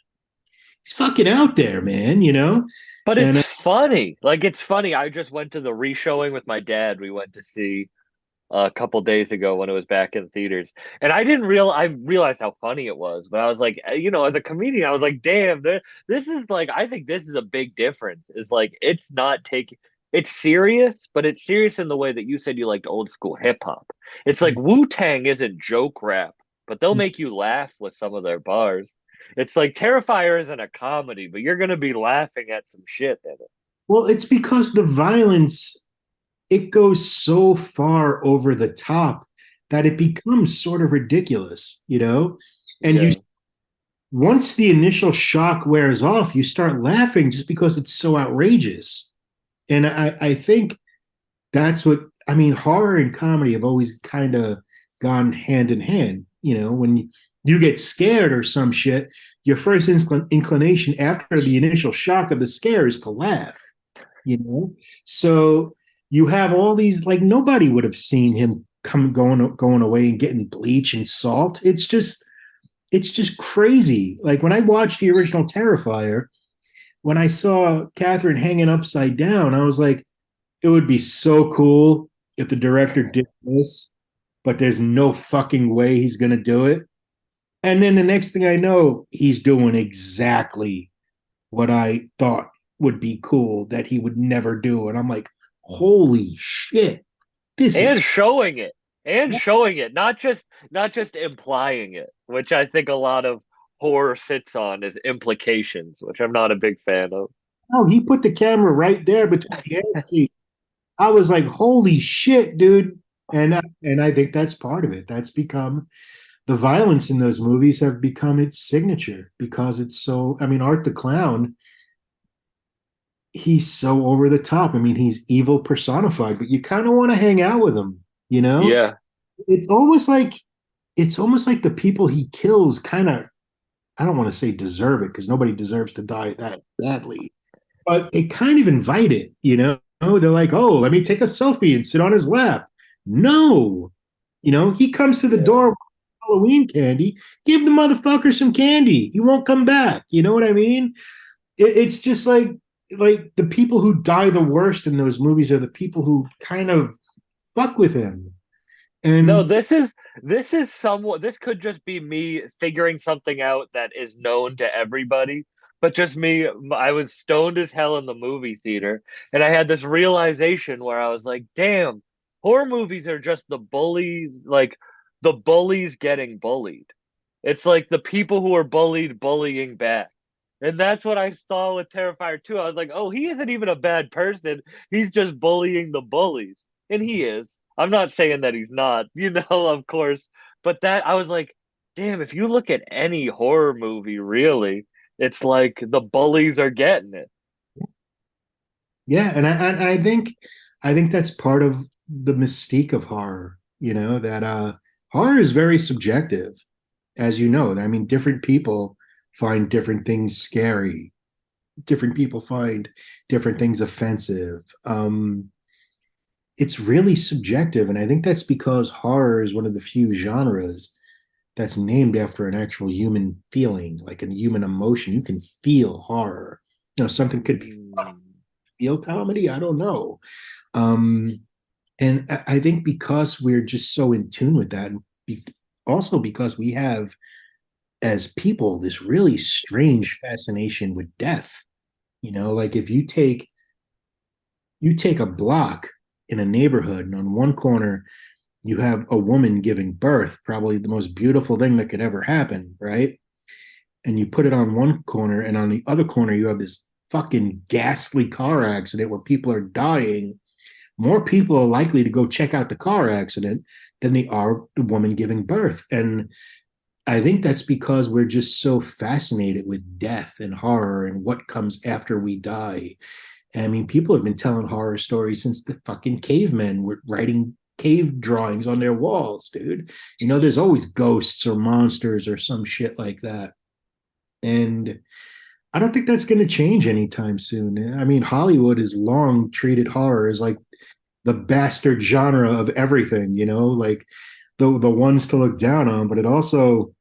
He's fucking out there, man. But And it's funny. Like, it's funny. I just went to the re-showing with my dad. We went to see a couple days ago when it was back in theaters, and I realized how funny it was. But I was like, as a comedian, I was like, damn, this is like, I think this is a big difference. Is like, it's not taking. It's serious, but it's serious in the way that you said you liked old school hip hop. It's like Wu-Tang isn't joke rap, but they'll make you laugh with some of their bars. It's like Terrifier isn't a comedy, but you're gonna be laughing at some shit in it. well, it's because the violence, it goes so far over the top that it becomes sort of ridiculous, And Yeah. once the initial shock wears off, you start laughing just because it's so outrageous. And I think that's what, I mean, horror and comedy have always kind of gone hand in hand. When you get scared or some shit, your first inclination after the initial shock of the scare is to laugh, So you have all these, like, nobody would have seen him going away and getting bleach and salt. It's just crazy. Like when I watched the original Terrifier, when I saw Catherine hanging upside down, I was like, it would be so cool if the director did this, but there's no fucking way he's gonna do it. And then the next thing I know, he's doing exactly what I thought would be cool that he would never do. And I'm like, holy shit. And showing it, not just implying it, which I think a lot of horror sits on is implications, which I'm not a big fan of. Oh, he put the camera right there between the air sheet. I was like, holy shit, dude. And I think that's part of it. That's become the violence in those movies have become its signature because it's so, I mean, Art the Clown, he's so over the top. I mean, he's evil personified, but you kind of want to hang out with him, Yeah. It's almost like the people he kills kind of, I don't want to say deserve it because nobody deserves to die that badly, but they kind of invite it. They're like, oh, let me take a selfie and sit on his lap. No, he comes to the door with Halloween candy. Give the motherfucker some candy. He won't come back. You know what I mean? It's just like the people who die the worst in those movies are the people who kind of fuck with him. And No, this is somewhat, this could just be me figuring something out that is known to everybody, but just me. I was stoned as hell in the movie theater, and I had this realization where I was like, damn, horror movies are just the bullies, like the bullies getting bullied. It's like the people who are bullied bullying back. And that's what I saw with Terrifier 2. I was like, oh, he isn't even a bad person. He's just bullying the bullies. And he is. I'm not saying that he's not, of course. But that, I was like, damn, if you look at any horror movie, really, it's like the bullies are getting it. yeah, and I think that's part of the mystique of horror, that horror is very subjective, as you know. I mean, different people find different things scary. Different people find different things offensive. It's really subjective, and I think that's because horror is one of the few genres that's named after an actual human feeling, like a human emotion. You can feel horror. Something could be funny, feel comedy. I don't know. Um, and I think because we're just so in tune with that, and also because we have, as people, this really strange fascination with death. Like if you take a block in a neighborhood, and on one corner you have a woman giving birth, probably the most beautiful thing that could ever happen, right? And you put it on one corner, and on the other corner you have this fucking ghastly car accident where people are dying. More people are likely to go check out the car accident than they are the woman giving birth. And I think that's because we're just so fascinated with death and horror and what comes after we die. I mean, people have been telling horror stories since the fucking cavemen were writing cave drawings on their walls, dude. There's always ghosts or monsters or some shit like that. And I don't think that's going to change anytime soon. I mean, Hollywood has long treated horror as like the bastard genre of everything, like the ones to look down on, but it also,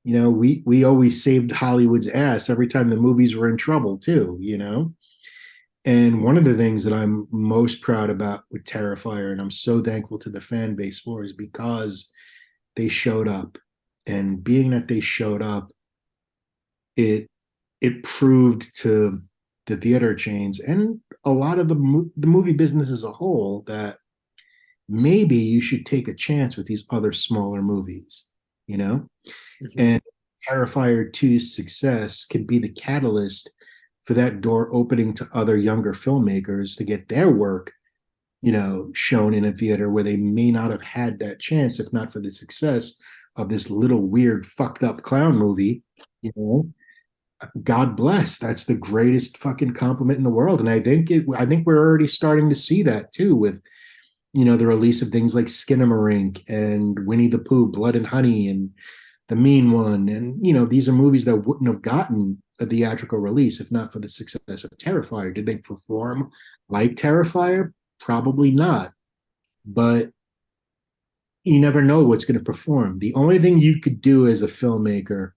we always saved Hollywood's ass every time the movies were in trouble too. And one of the things that I'm most proud about with Terrifier, and I'm so thankful to the fan base for, is because they showed up. And being that they showed up, it it proved to the theater chains and a lot of the movie business as a whole that maybe you should take a chance with these other smaller movies, you know? Mhm. And Terrifier 2's success could be the catalyst for that door opening to other younger filmmakers to get their work, shown in a theater where they may not have had that chance if not for the success of this little weird fucked up clown movie, you know. God bless. That's the greatest fucking compliment in the world. And I think we're already starting to see that too with the release of things like Skinamarink and Winnie the Pooh, Blood and Honey, and The Mean One. And, these are movies that wouldn't have gotten a theatrical release if not for the success of Terrifier. Did they perform like Terrifier? Probably not. But you never know what's going to perform. The only thing you could do as a filmmaker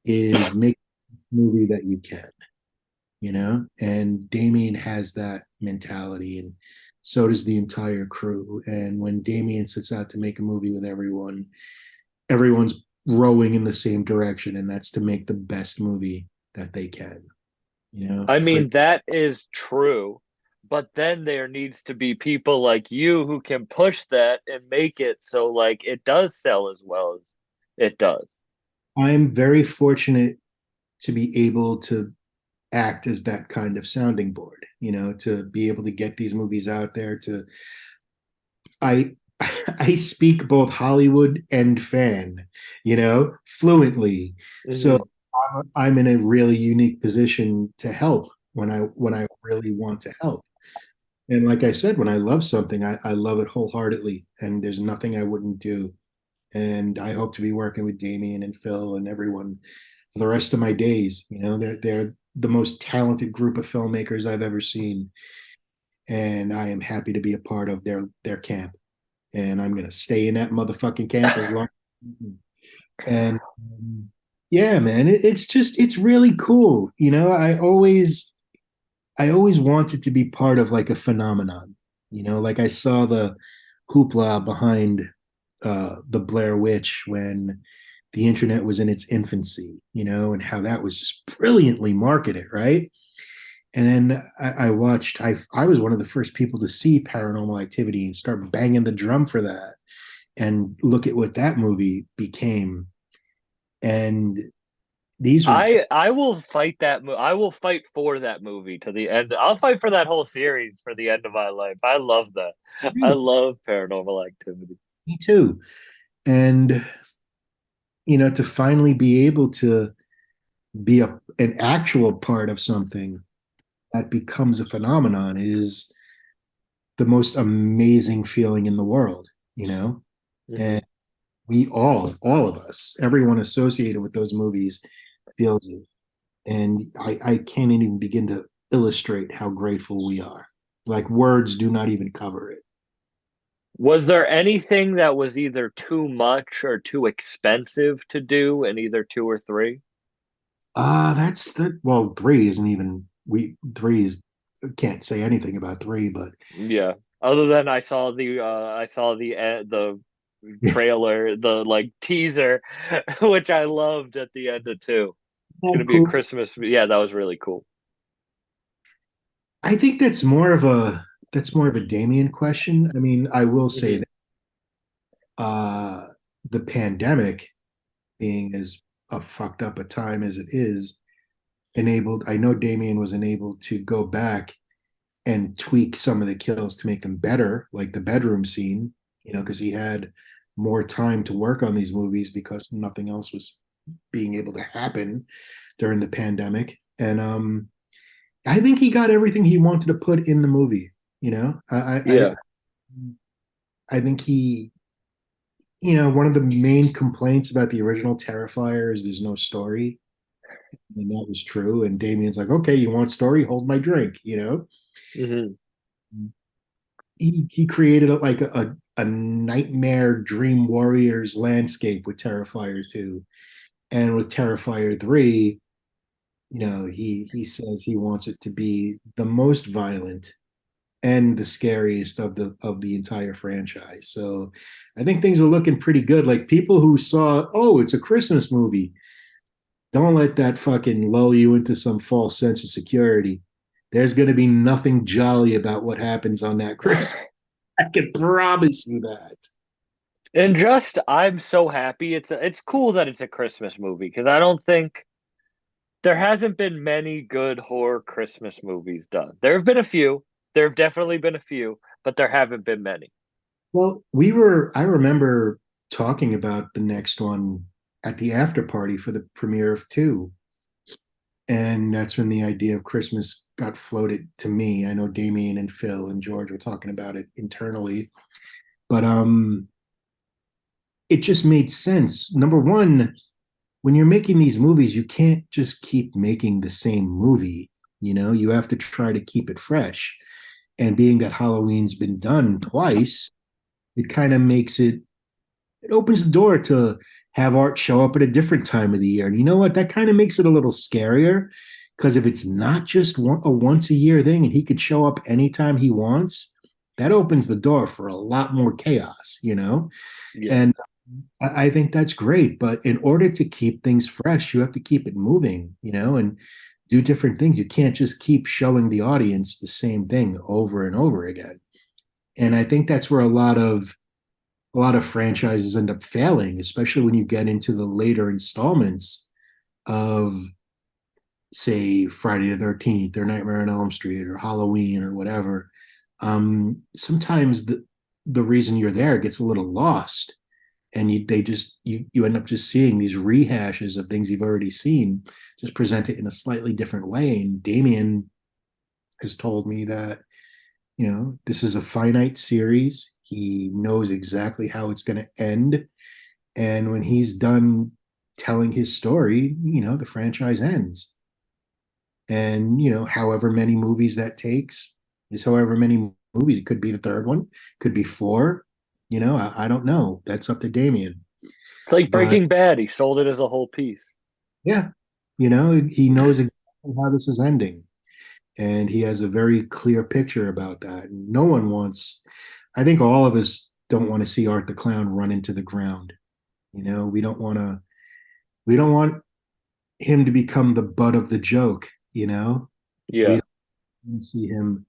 is make a movie that you can. And Damien has that mentality, and so does the entire crew. And when Damien sets out to make a movie with everyone's rowing in the same direction, and that's to make the best movie that they can. I For mean, that is true, but then there needs to be people like you who can push that and make it so like it does sell as well as it does. I'm very fortunate to be able to act as that kind of sounding board, to be able to get these movies out there. I I speak both Hollywood and fan, fluently. So Mhm. I'm in a really unique position to help when I really want to help. And like I said, when I love something, I love it wholeheartedly, and there's nothing I wouldn't do. And I hope to be working with Damien and Phil and everyone for the rest of my days. They're the most talented group of filmmakers I've ever seen, and I am happy to be a part of their camp. And I'm gonna stay in that motherfucking camp as long. And yeah, man, it's really cool. I always wanted to be part of like a phenomenon. Like I saw the hoopla behind the Blair Witch when the internet was in its infancy, and how that was just brilliantly marketed, right? And then I watched. I was one of the first people to see Paranormal Activity and start banging the drum for that, and look at what that movie became. And these were I will fight I will fight for that movie to the end. I'll fight for that whole series for the end of my life. I love that. I love Paranormal Activity. me too. And to finally be able to be an actual part of something that becomes a phenomenon is the most amazing feeling in the world, Mhm. and we all of us, everyone associated with those movies feels it. And I can't even begin to illustrate how grateful we are. Like words do not even cover it. Was there anything that was either too much or too expensive to do in either two or three? That's the well, three isn't even three is can't say anything about three, but Yeah. Other than I saw the trailer, the like teaser, which I loved at the end of two. It's that gonna be a cool. Christmas. Yeah, that was really cool. I think that's more of a Damien question. I mean, I will say Mhm. that uh the pandemic being as a fucked up a time as it is, enabled I know Damien was enabled to go back and tweak some of the kills to make them better, like the bedroom scene, because he had more time to work on these movies because nothing else was being able to happen during the pandemic. And I think he got everything he wanted to put in the movie. You know, Yeah. I think one of the main complaints about the original Terrifier is there's no story, and that was true. And Damien's like, okay, you want story? Hold my drink. Hmm. He created a nightmare Dream Warriors landscape with Terrifier 2. And with Terrifier 3, he says he wants it to be the most violent and the scariest of the entire franchise. So I think things are looking pretty good. Like people who saw, oh, it's a Christmas movie. Don't let that fucking lull you into some false sense of security. There's going to be nothing jolly about what happens on that Christmas. I can promise you that. And just I'm so happy it's cool that it's a Christmas movie because I don't think there hasn't been many good horror Christmas movies done. There have been a few. There have definitely been a few, but there haven't been many. Well, I remember talking about the next one at the after party for the premiere of two. And that's when the idea of Christmas got floated to me. I know Damien and Phil and George were talking about it internally, but it just made sense. Number one, when you're making these movies, you can't just keep making the same movie. You have to try to keep it fresh. And being that Halloween's been done twice, it kind of makes it opens the door to have art show up at a different time of the year. And you know what? That kind of makes it a little scarier because if it's not just a once a year thing and he could show up anytime he wants, that opens the door for a lot more chaos. Yeah. And I think that's great. But in order to keep things fresh, you have to keep it moving, and do different things. You can't just keep showing the audience the same thing over and over again. And I think that's where a lot of franchises end up failing, especially when you get into the later installments of, say, Friday the 13th or Nightmare on Elm Street or Halloween or whatever. Sometimes the reason you're there gets a little lost, and you end up just seeing these rehashes of things you've already seen, just presented in a slightly different way. And Damien has told me that this is a finite series. He knows exactly how it's going to end. And when he's done telling his story, the franchise ends. And, however many movies that takes is however many movies. It could be the third one, could be four. I don't know. That's up to Damien. It's like But Breaking Bad. He sold it as a whole piece. yeah, he knows exactly how this is ending. And he has a very clear picture about that. And no one wants, I think all of us don't want to see Art the Clown run into the ground. We don't want him to become the butt of the joke. We Yeah. don't want to see him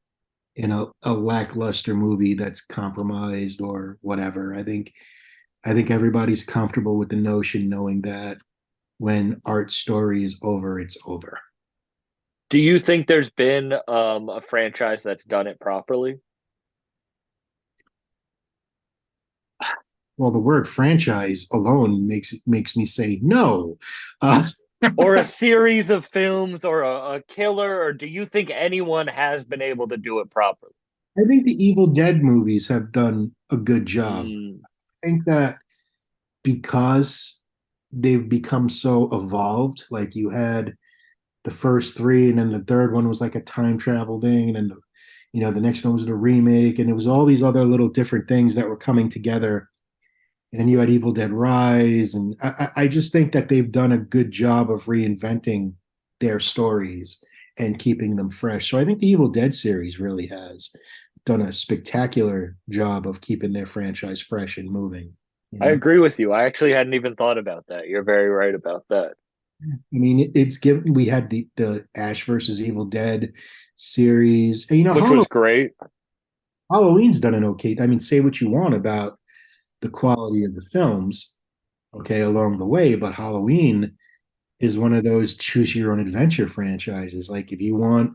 in a lackluster movie that's compromised or whatever. I think everybody's comfortable with the notion knowing that when Art's story is over, it's over. Do you think there's been a franchise that's done it properly? Well, the word franchise alone makes me say no. Uh, Or a series of films or a killer, or do you think anyone has been able to do it properly? I think the Evil Dead movies have done a good job. Mm, I think that because they've become so evolved, like you had the first three, and then the third one was like a time travel thing, and then the next one was the remake, and it was all these other little different things that were coming together. And then you had Evil Dead Rise, and I just think that they've done a good job of reinventing their stories and keeping them fresh. So I think the Evil Dead series really has done a spectacular job of keeping their franchise fresh and moving. You I know, agree with you. I actually hadn't even thought about that. You're very right about that. I mean, it's given. We had the Ash versus Evil Dead series. And, which was great. Halloween's done an okay. I mean, say what you want about the quality of the films, okay, along the way, but Halloween is one of those choose your own adventure franchises. Like if you want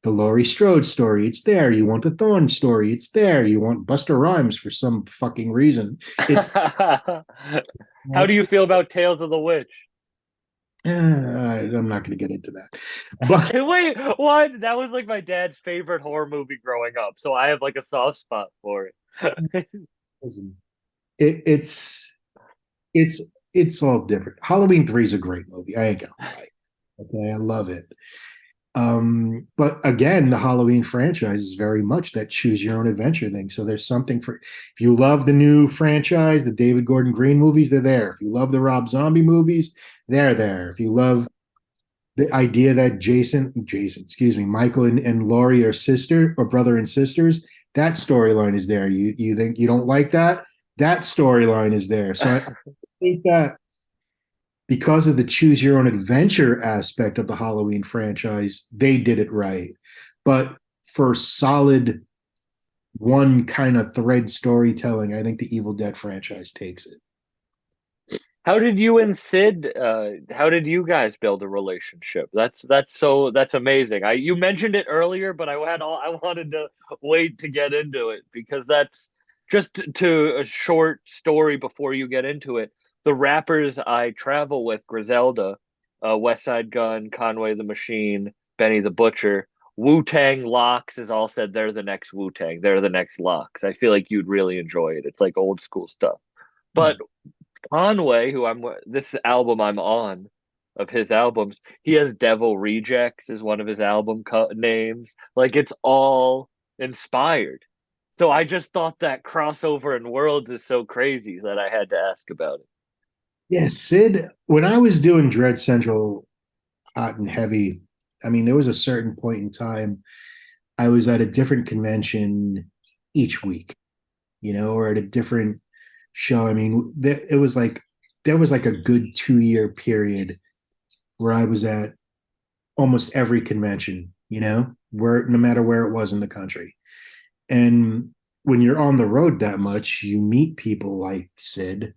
the Laurie Strode story, it's there. You want the Thorne story, it's there. You want Buster Rhymes for some fucking reason, it's How do you feel about Tales of the Witch? I'm not going to get into that, but Wait, what? That was like my dad's favorite horror movie growing up, so I have like a soft spot for it. listen, it's it's it's all different. Halloween 3 is a great movie. I ain't gonna lie. Okay, I love it. But again, the Halloween franchise is very much that choose your own adventure thing. So there's something for if you love the new franchise, the David Gordon Green movies, they're there. If you love the Rob Zombie movies, they're there. If you love the idea that excuse me, Michael and Laurie are sister or brother and sisters, that storyline is there. You think you don't like that? That storyline is there. So I think that because of the choose your own adventure aspect of the Halloween franchise, they did it right. But for solid one kind of thread storytelling, I think the Evil Dead franchise takes it. How did you and Sid how did you guys build a relationship? That's amazing. You mentioned it earlier, but I wanted to wait to get into it because that's just to a short story before you get into it. The rappers I travel with, Griselda, West Side Gun, Conway the Machine, Benny the Butcher, Wu Tang Locks is all said they're the next Wu Tang, they're the next Locks. I feel like you'd really enjoy it. It's like old school stuff. But Conway, who I'm this album I'm on of his albums, he has Devil Rejects is one of his names. Like it's all inspired. So I just thought that crossover in worlds is so crazy that I had to ask about it. Yeah, Sid, when I was doing Dread Central hot and heavy, I mean, there was a certain point in time I was at a different convention each week, or at a different show. I mean, it was like there was like a good 2 year period where I was at almost every convention, where no matter where it was in the country. And when you're on the road that much, you meet people like Sid,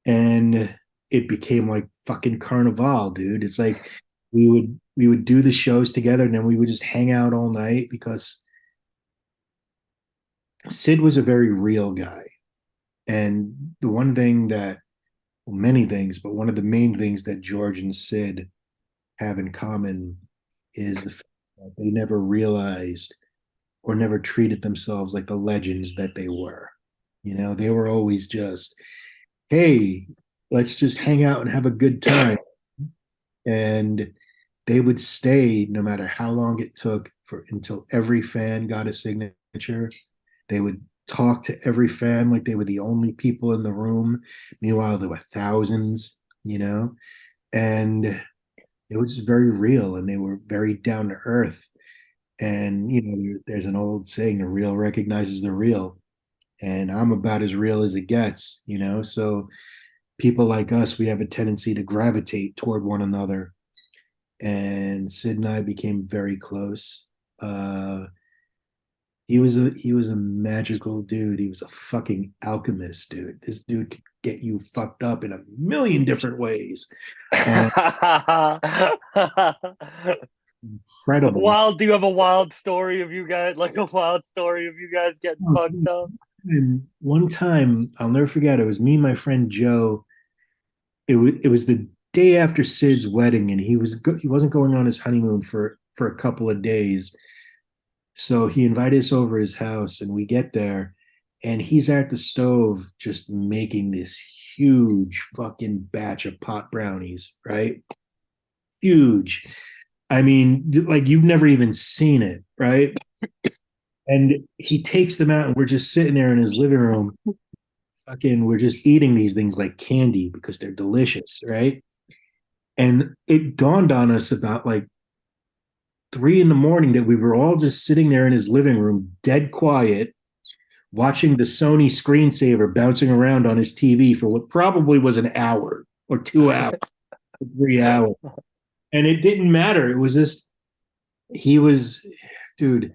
and it became like fucking carnival, dude. It's like we would do the shows together, and then we would just hang out all night because Sid was a very real guy. And the one thing that, well, many things, but one of the main things that George and Sid have in common is the fact that they never realized or never treated themselves like the legends that they were. They were always just, hey, let's just hang out and have a good time. And they would stay no matter how long it took until every fan got a signature. They would talk to every fan like they were the only people in the room. Meanwhile, there were thousands, and it was just very real, and they were very down to earth. And there's an old saying: "The real recognizes the real," and I'm about as real as it gets. So people like us, we have a tendency to gravitate toward one another, and Sid and I became very close. He was a magical dude. He was a fucking alchemist, dude. This dude could get you fucked up in a million different ways. And incredible. Wild, do you have a wild story of you guys, like a wild story of you guys getting fucked up? And one time, I'll never forget, it was me and my friend Joe. It was the day after Sid's wedding, and he wasn't going on his honeymoon for a couple of days. So he invited us over his house, and we get there, and he's at the stove just making this huge fucking batch of pot brownies, right? Huge. I mean, like you've never even seen it, right? And he takes them out, and we're just sitting there in his living room. Fucking, we're just eating these things like candy because they're delicious, right? And it dawned on us about like 3 in the morning that we were all just sitting there in his living room, dead quiet, watching the Sony screensaver bouncing around on his TV for what probably was an hour or 2 hours, or 3 hours. And it didn't matter. It was just, he was dude.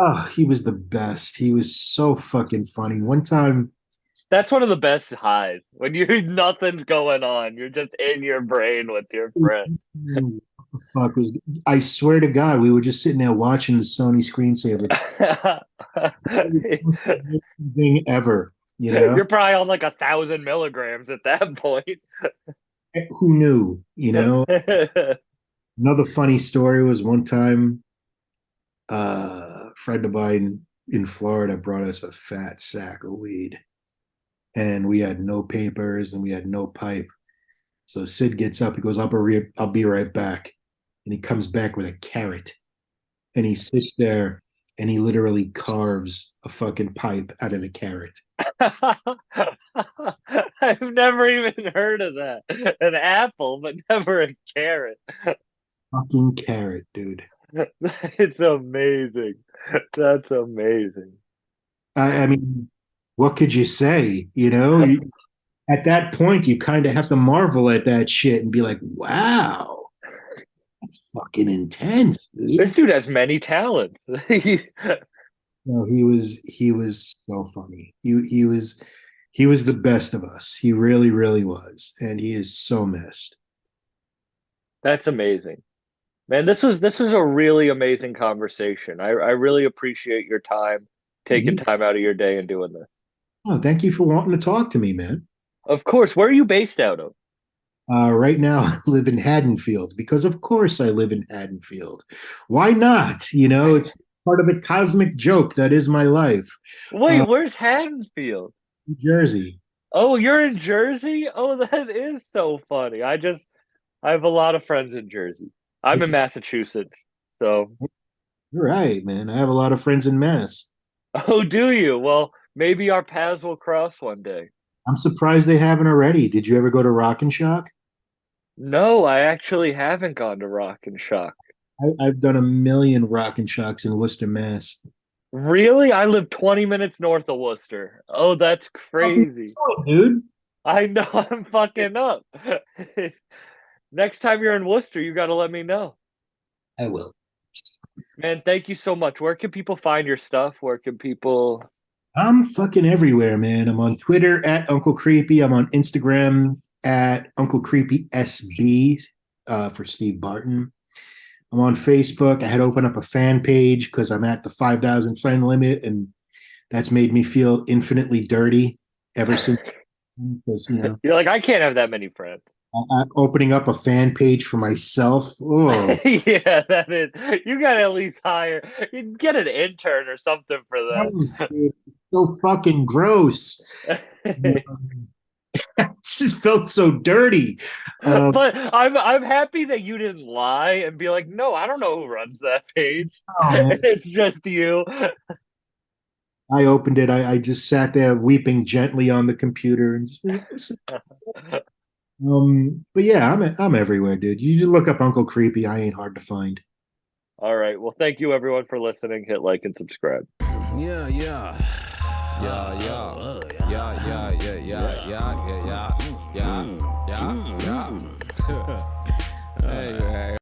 Oh, he was the best. He was so fucking funny. One time, That's one of the best highs when you nothing's going on. You're just in your brain with your friend. what the fuck was? I swear to God, we were just sitting there watching the Sony screensaver. It was the most amazing thing ever. You know, You're probably on like 1,000 milligrams at that point. who knew? You know, another funny story was one time, a friend of mine in Florida brought us a fat sack of weed, and we had no papers and we had no pipe. So Sid gets up, he goes, I'll be right back. And he comes back with a carrot. And he sits there and he literally carves a fucking pipe out of the carrot. I've never even heard of that. An apple, but never a carrot. Fucking carrot, dude. It's amazing. That's amazing. I mean, what could you say? You know, at that point, you kind of have to marvel at that shit and be like, wow, that's fucking intense, dude. This dude has many talents. No, he was so funny. He was the best of us. He really, really was. And he is so missed. That's amazing. Man, this was a really amazing conversation. I really appreciate your time, taking time out of your day and doing this. Oh, thank you for wanting to talk to me, man. Of course. Where are you based out of? Right now, I live in Haddonfield because, of course, I live in Haddonfield. Why not? You know, it's part of the cosmic joke that is my life. Wait, where's Haddonfield? New Jersey. Oh, you're in Jersey? Oh, that is so funny. I have a lot of friends in Jersey. I'm in Yes. Massachusetts. So, You're right, man. I have a lot of friends in Mass. oh, do you? Well, maybe our paths will cross one day. I'm surprised they haven't already. Did you ever go to Rock and Shock? No, I actually haven't gone to Rock and Shock. I've done a million Rock and Shocks in Worcester, Mass. Really? I live 20 minutes north of Worcester. Oh, that's crazy. Oh, dude. I know I'm fucking up. Next time you're in Worcester, you got to let me know. I will. Man, thank you so much. Where can people find your stuff? Where can people... I'm fucking everywhere, man. I'm on Twitter at Uncle Creepy. I'm on Instagram at Uncle Creepy SB for Steve Barton. I'm on Facebook. I had to open up a fan page because I'm at the 5,000 friend limit, and that's made me feel infinitely dirty ever since. Because, You're like, I can't have that many friends. opening up a fan page for myself. Oh, Yeah, that is. You got to at least hire, you get an intern or something for that. so fucking gross. I just felt so dirty. But I'm happy that you didn't lie and be like, no, I don't know who runs that page. It's just you. I opened it. I just sat there weeping gently on the computer and just, but yeah, I'm everywhere, dude. You just look up Uncle Creepy. I ain't hard to find. All right. Well, thank you everyone for listening. Hit like and subscribe. Yeah, yeah. Yeah, yeah. Yeah, yeah, yeah, yeah, yeah, yeah, yeah, yeah, yeah, yeah. Hey,